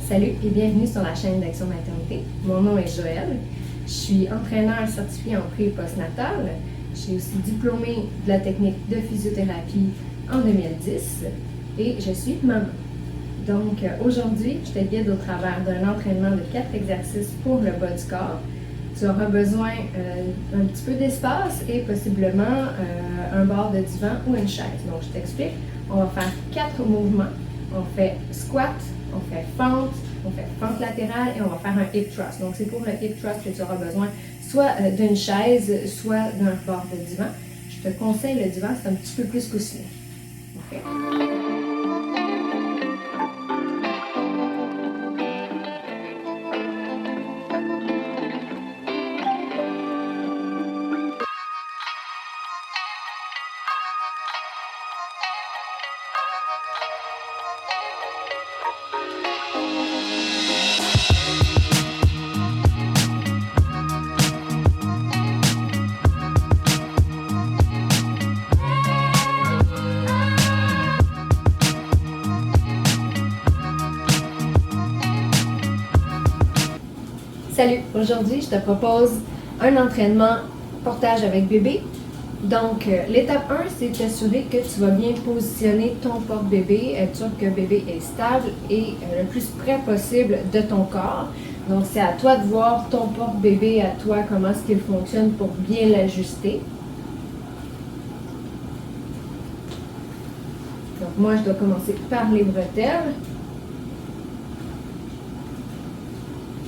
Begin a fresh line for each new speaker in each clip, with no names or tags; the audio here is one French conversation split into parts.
Salut et bienvenue sur la chaîne d'Action Maternité. Mon nom est Joëlle. Je suis entraîneur certifié en pré- et postnatal. Je suis aussi diplômée de la technique de physiothérapie en 2010 et je suis maman. Donc aujourd'hui, je te guide au travers d'un entraînement de 4 exercices pour le bas du corps. Tu auras besoin d'un petit peu d'espace et possiblement un bord de divan ou une chaise. Donc je t'explique, on va faire 4 mouvements. On fait squat, on fait fente latérale et on va faire un hip thrust. Donc c'est pour le hip thrust que tu auras besoin soit d'une chaise, soit d'un bord de divan. Je te conseille le divan, c'est un petit peu plus coussiné. Okay? Salut! Aujourd'hui, je te propose un entraînement portage avec bébé. Donc, l'étape 1, c'est t'assurer que tu vas bien positionner ton porte-bébé, être sûr que bébé est stable et le plus près possible de ton corps. Donc, c'est à toi de voir ton porte-bébé, à toi, comment est-ce qu'il fonctionne pour bien l'ajuster. Donc, moi, je dois commencer par les bretelles.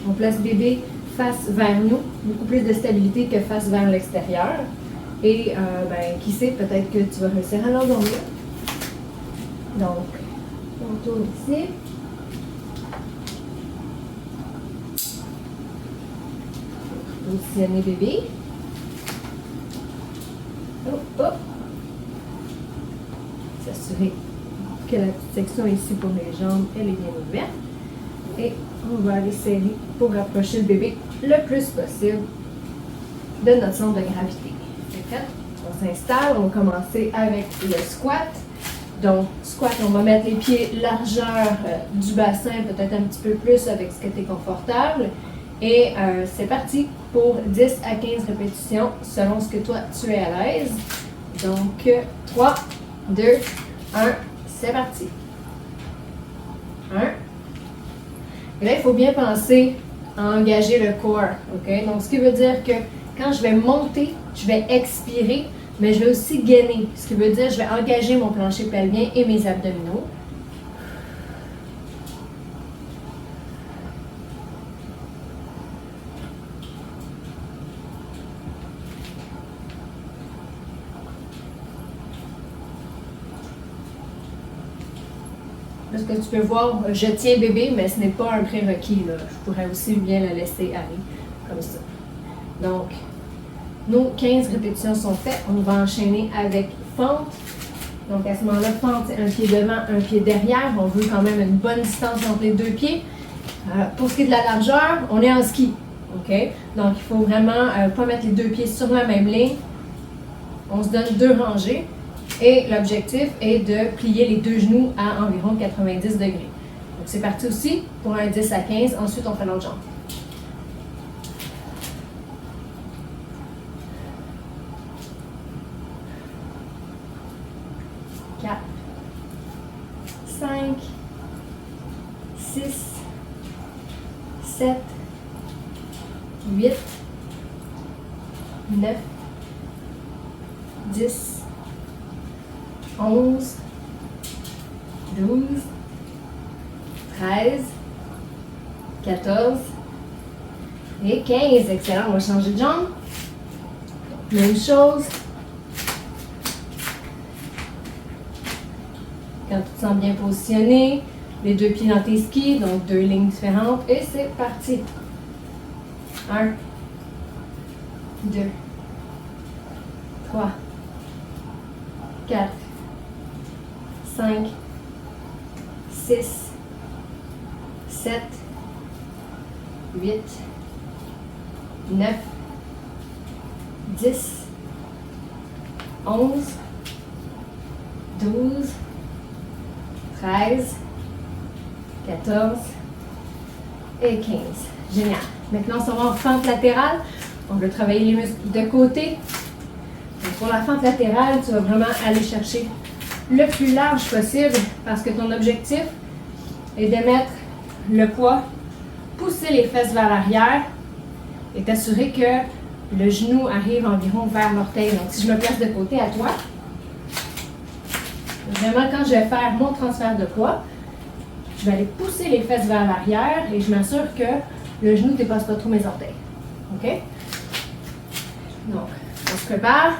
On place bébé face vers nous, beaucoup plus de stabilité que face vers l'extérieur. Et qui sait, peut-être que tu vas réussir à l'endormir. Donc, on tourne ici. Positionner bébé. Hop. S'assurer que la petite section ici pour les jambes, elle est bien ouverte. Et on va aller serrer pour rapprocher le bébé le plus possible de notre centre de gravité. C'est fait. On s'installe, on va commencer avec le squat. Donc, squat, on va mettre les pieds largeur du bassin, peut-être un petit peu plus avec ce que tu es confortable. Et c'est parti pour 10 à 15 répétitions selon ce que toi tu es à l'aise. Donc, 3, 2, 1, c'est parti. 1. Et là, il faut bien penser à engager le corps. Okay? Donc, ce qui veut dire que quand je vais monter, je vais expirer, mais je vais aussi gainer. Ce qui veut dire que je vais engager mon plancher pelvien et mes abdominaux. Là, ce que tu peux voir, je tiens bébé, mais ce n'est pas un prérequis. Là. Je pourrais aussi bien le laisser aller, comme ça. Donc, nos 15 répétitions sont faites. On va enchaîner avec fente. Donc, à ce moment-là, fente, c'est un pied devant, un pied derrière. On veut quand même une bonne distance entre les deux pieds. Pour ce qui est de la largeur, on est en ski. Okay? Donc, il faut vraiment pas mettre les deux pieds sur la même ligne. On se donne 2 rangées. Et l'objectif est de plier les 2 genoux à environ 90 degrés. Donc, c'est parti aussi pour un 10 à 15. Ensuite, on fait l'autre jambe. 4, 5, 6, 7, 8, 9, 10, 11, 12, 13, 14 et 15. Excellent, on va changer de jambe. Même chose. Quand tu te sens bien positionné, les 2 pieds dans tes skis, donc 2 lignes différentes. Et c'est parti. 1, 2, 3, 4, 5, 6, 7, 8, 9, 10, 11, 12, 13, 14 et 15. Génial. Maintenant, on va en fente latérale. On va travailler les muscles de côté. Donc, pour la fente latérale, tu vas vraiment aller chercher le plus large possible parce que ton objectif est de mettre le poids, pousser les fesses vers l'arrière et t'assurer que le genou arrive environ vers l'orteil. Donc, si je me place de côté à toi, vraiment, quand je vais faire mon transfert de poids, je vais aller pousser les fesses vers l'arrière et je m'assure que le genou ne dépasse pas trop mes orteils. OK? Donc, on se prépare.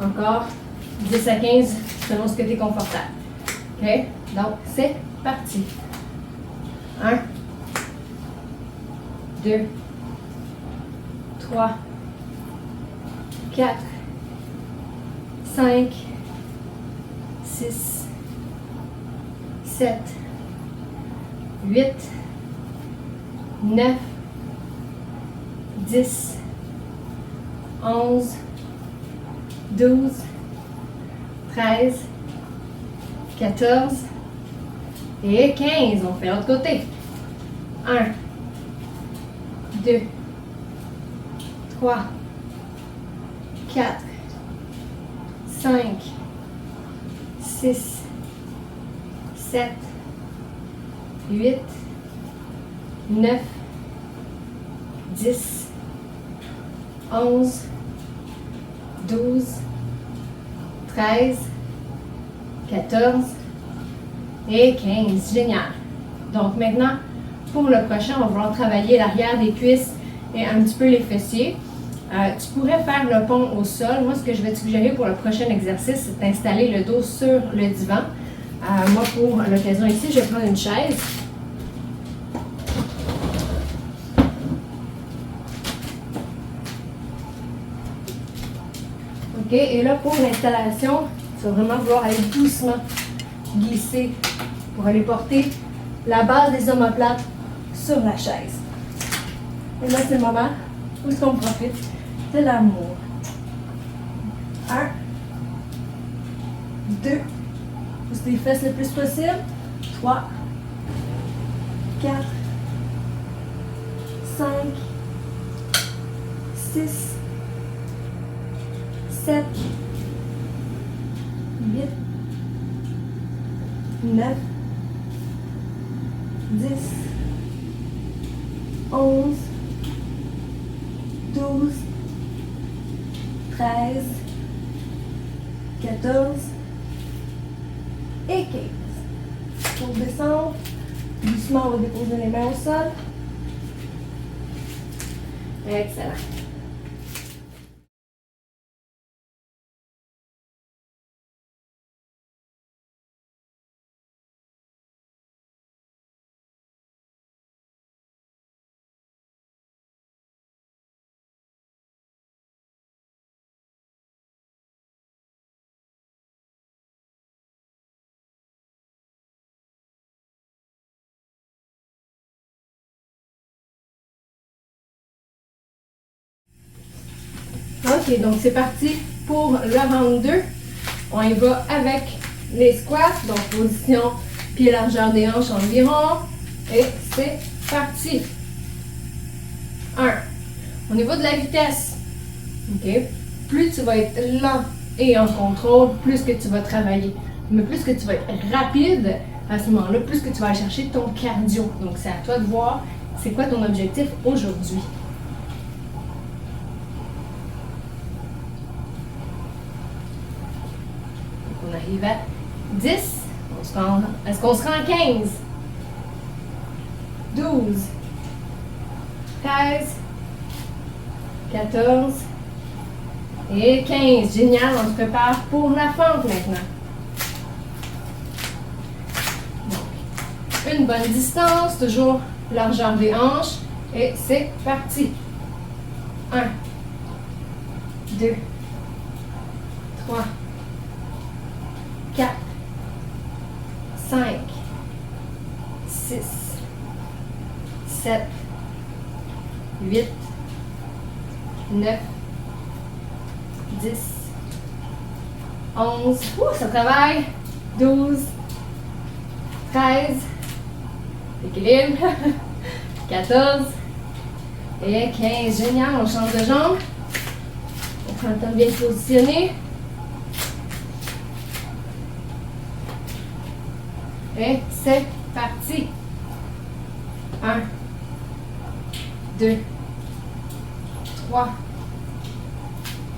Encore 10 à 15 selon ce que tu es confortable. OK? Donc, c'est parti. 1, 2, 3, 4, 5, 6, 7, 8, 9, 10, 11, 12, 13, 14 et 15. On fait l'autre côté. 1, 2, 3, 4, 5, 6, 7, 8, 9, 10, 11, 12, 13, 14 et 15. Génial. Donc maintenant, pour le prochain, on va vouloir travailler l'arrière des cuisses et un petit peu les fessiers. Tu pourrais faire le pont au sol. Moi, ce que je vais te suggérer pour le prochain exercice, c'est d'installer le dos sur le divan. Moi, pour l'occasion ici, je vais prendre une chaise. OK, et là, pour l'installation, tu vas vraiment vouloir aller doucement glisser pour aller porter la base des omoplates sur la chaise. Et là, c'est le moment où on profite de l'amour. 1, 2, pousse les fesses le plus possible. 3, 4, 5, 6, 7, 8, 9, 10, 11, 12, 13, 14 et 15. Pour descendre, doucement, on va déposer les mains au sol. Excellent. OK, donc c'est parti pour le round 2. On y va avec les squats. Donc, position pied largeur des hanches environ. Et c'est parti. 1. Au niveau de la vitesse, OK, plus tu vas être lent et en contrôle, plus que tu vas travailler. Mais plus que tu vas être rapide, à ce moment-là, plus que tu vas aller chercher ton cardio. Donc, c'est à toi de voir c'est quoi ton objectif aujourd'hui. On arrive à 10. Est-ce qu'on se rend à 15? 12. 13. 14. Et 15. Génial, on se prépare pour la fente maintenant. Donc, une bonne distance, toujours largeur des hanches. Et c'est parti. 1, 2, 3, 4, 5, 6, 7, 8, 9, 10, 11, ça travaille, 12, 13, équilibre, 14 et 15. Génial, on change de jambe. On prend le temps de bien se positionner. Et c'est parti. 1, 2, 3,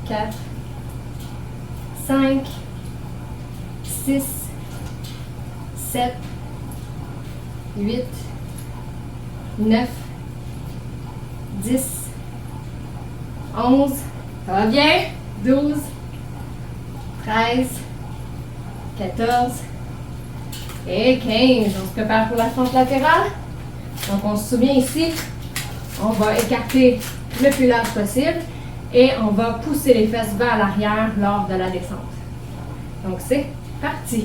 4, 5, 6, 7, 8, 9, 10, 11, ça va bien, 12, 13, 14 et 15. On se prépare pour la fente latérale. Donc on se souvient ici, on va écarter le plus large possible et on va pousser les fesses vers l'arrière lors de la descente. Donc c'est parti.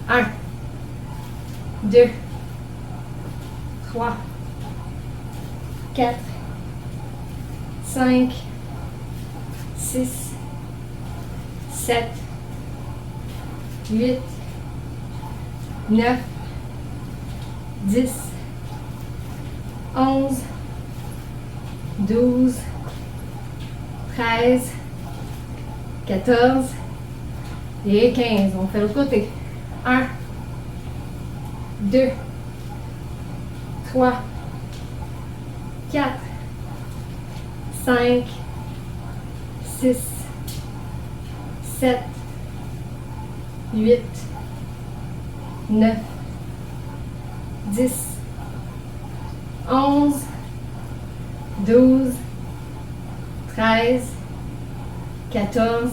1, 2, 3, 4, 5, 6, 7, 8, 9, 10, 11, 12, 13, 14 et 15. On fait l'autre côté. 1, 2, 3, 4, 5, 6, 7, 8, 9, 10, 11, 12, 13, 14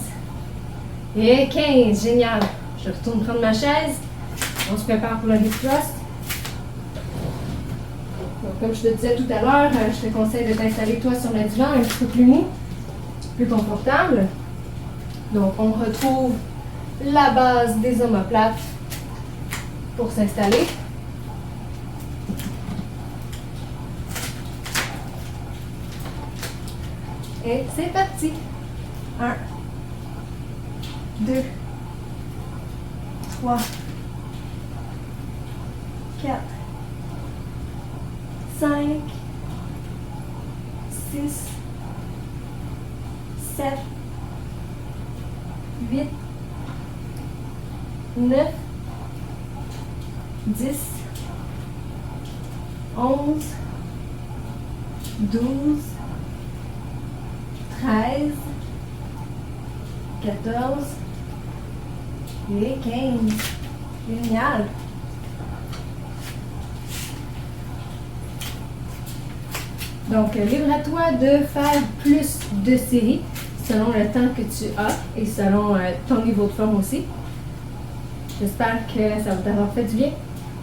et 15. Génial. Je retourne prendre ma chaise. On se prépare pour le hip thrust. Donc, comme je te disais tout à l'heure, je te conseille de t'installer toi sur le divan un petit peu plus mou, plus confortable. Donc, on retrouve la base des omoplates pour s'installer. Et c'est parti. 1, 2, 3, 4, 5, 6, 7, 8, 9, 10, 11, 12, 13, 14 et 15. Génial! Donc, libre à toi de faire plus de séries selon le temps que tu as et selon ton niveau de forme aussi. J'espère que ça va t'avoir fait du bien.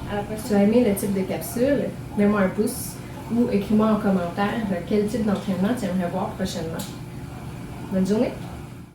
À la fois, si tu as aimé le type de capsule, mets-moi un pouce ou écris-moi en commentaire quel type d'entraînement tu aimerais voir prochainement. Bonne journée!